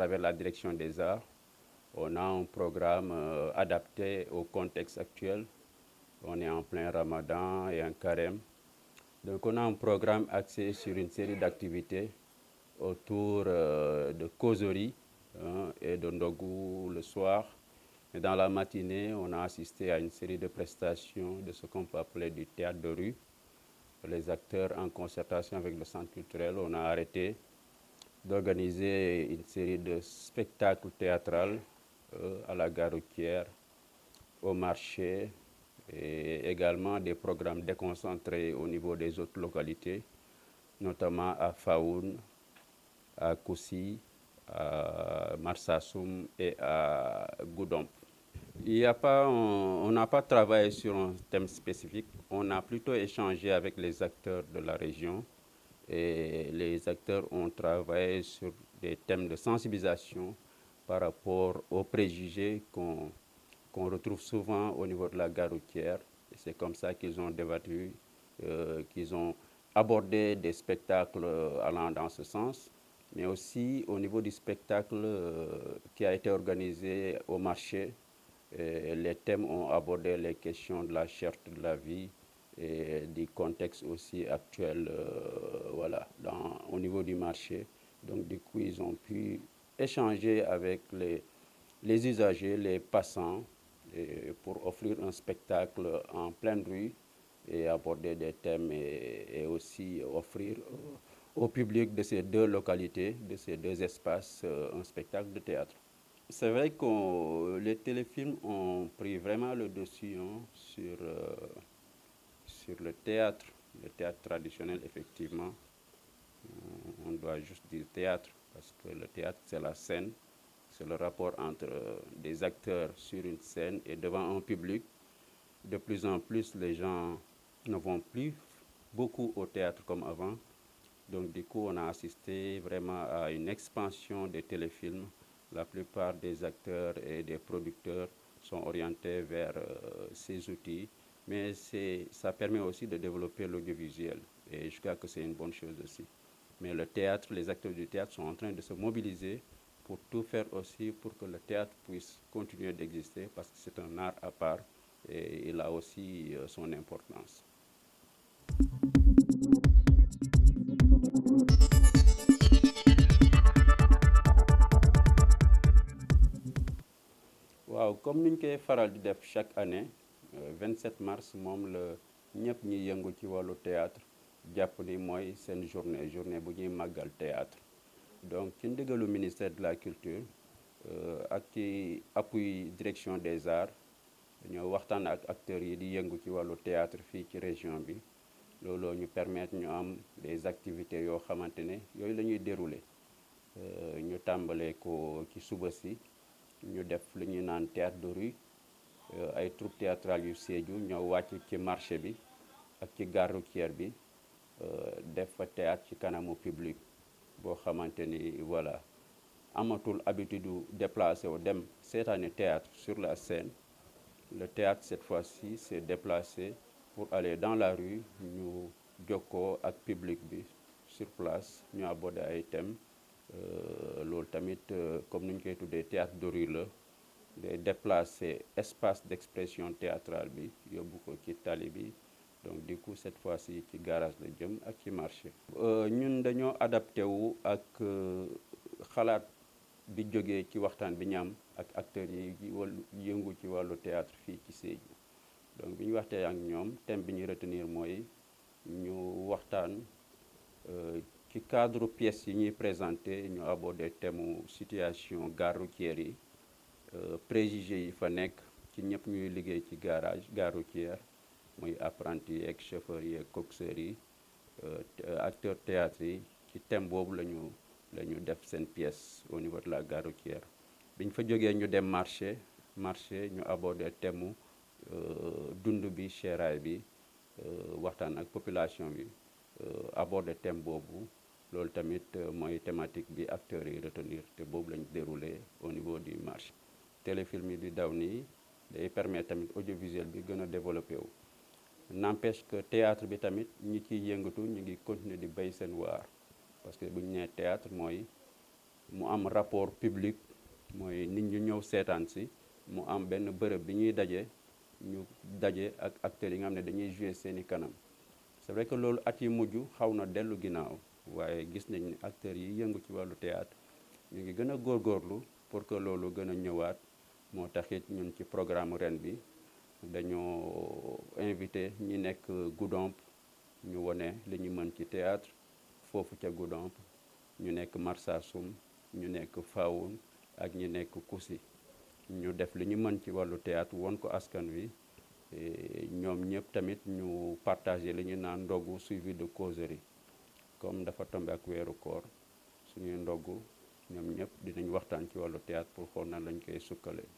travers la direction des arts, on a un programme adapté au contexte actuel. On est en plein Ramadan et un carême. Donc on a un programme axé sur une série d'activités autour de causeries et de ndogu le soir. Et dans la matinée, on a assisté à une série de prestations de ce qu'on peut appeler du théâtre de rue. Les acteurs, en concertation avec le centre culturel, on a arrêté d'organiser une série de spectacles théâtraux à la gare routière, au marché, et également des programmes déconcentrés au niveau des autres localités, notamment à Faoun, à Koussi, à Marsassoum et à Goudomp. On n'a pas travaillé sur un thème spécifique, on a plutôt échangé avec les acteurs de la région et les acteurs ont travaillé sur des thèmes de sensibilisation par rapport aux préjugés qu'on retrouve souvent au niveau de la gare routière. Et c'est comme ça qu'ils ont débattu, qu'ils ont abordé des spectacles allant dans ce sens, mais aussi au niveau du spectacle qui a été organisé au marché. Et les thèmes ont abordé les questions de la cherté de la vie et du contexte aussi actuel voilà, au niveau du marché. Donc du coup, ils ont pu échanger avec les usagers, les passants, pour offrir un spectacle en pleine rue et aborder des thèmes et aussi offrir au public de ces deux localités, de ces deux espaces, un spectacle de théâtre. C'est vrai que les téléfilms ont pris vraiment le dessus sur le théâtre traditionnel, effectivement. On doit juste dire théâtre, parce que le théâtre, c'est la scène, c'est le rapport entre des acteurs sur une scène et devant un public. De plus en plus, les gens ne vont plus beaucoup au théâtre comme avant. Donc du coup, on a assisté vraiment à une expansion des téléfilms. La plupart des acteurs et des producteurs sont orientés vers ces outils, mais ça permet aussi de développer l'audiovisuel et je crois que c'est une bonne chose aussi. Mais le théâtre, les acteurs du théâtre sont en train de se mobiliser pour tout faire aussi pour que le théâtre puisse continuer d'exister parce que c'est un art à part et il a aussi son importance. waaw comme ni ñu koy faral di def chaque année 27 mars moom la ñëpp ñi yëngu ci wàllu théâtre jàpp ni mooy seen journée bu ñuy màggal théâtre donc ci ndigalu ministère de la culture ak ci appui direction des arts ñoo waxtaan ak acteurs yi di yëngu ci wàllu théâtre fii ci région bi looloo ñu permettre ñu am des activités yoo xamante ne yooyu la ñuy dérouler ñu tàmbalee ko ci suba si ñu def lu ñuy naan théâtre de rue ay troupe théâtrale yu Sédhiou ñoo wàcc ci marché bi ak ci gare routière bi def fa théâtre ci kanamu public boo xamante ni voilà amatul habitude du déplacé wu dem seetaani théâtre sur la scène. Le théâtre cette fois-ci s'est déplacé pour aller dans la rue ñu jokkoo ak public bi sur place ñu aborder ay thèmes loolu tamit comme ni ñu koy tuddee théâtre de rue la day déplacer espace d'expression théâtrale bi yóbbu ko ci tali bi donc du coup cette fois-ci ci garage la jëm ak ci marché. ñun dañoo adapté wu ak xalaat bi jógee ci waxtaan bi ñu am ak acteurs yi yëngu ci wàllu théâtre fii ci Sédhiou donc bi ñu waxtee ak ñoom thème bi ñu retenir mooy ñu waxtaan ci cadre pièces yi ñuy présenté ñu aborder thème situation gare routière yi préjugés yi fa nekk ci ñëpp ñuy liggéey ci gare routière muy apprentis yi ak chauffeurs yi ak coxeurs yi acteurs théâtre yi ci thème boobu la ñu def seen pièce au niveau de la gare routière bi ñu fa jógee ñu dem marché ñu aborder thème dund bi séeraay bi waxtaan ak population bi aborder thème boobu loolu tamit mooy thématique bi acteurs yi retenir te boobu lañu déroulé au niveau du marché. Téléfilm yi di daw nii day permettre tamit audiovisuel bi gën a développé wu n'empêche que théâtre bi tamit ñi ciy yëngatu ñu ngi continuer di béy seen waar parce que bu ñu nee théâtre mooy mu am rapport public mooy nit ñu ñëw seetaan si mu am benn bërëb bi ñuy ñu daje ak acteurs yi nga xam ne dañuy jouer seeni kanam c'est vrai que loolu at yi mujj xaw na dellu ginnaaw waaye gis nañ ne acteurs yi yëngu ci wàllu théâtre ñu ngi gën a góorgóorlu pour que loolu gën a ñëwaat moo taxit ñun ci programme ren bi dañoo invité ñi nekk Goudomp ñu wone li ñu mën ci théâtre foofu ca Goudomp ñu nekk Marsassoum ñu nekk Fawoun ak ñi nekk Kousi ñu def li ñu mën ci wàllu théâtre won ko askan wi ñoom ñëpp tamit ñu partagé li ñu naan ndogu suivi de causerie comme dafa tombé ak weeru koor suñuy ndogu ñoom ñëpp dinañ waxtaan ci wàllu théâtre pour xool nan lañ koy sukkalee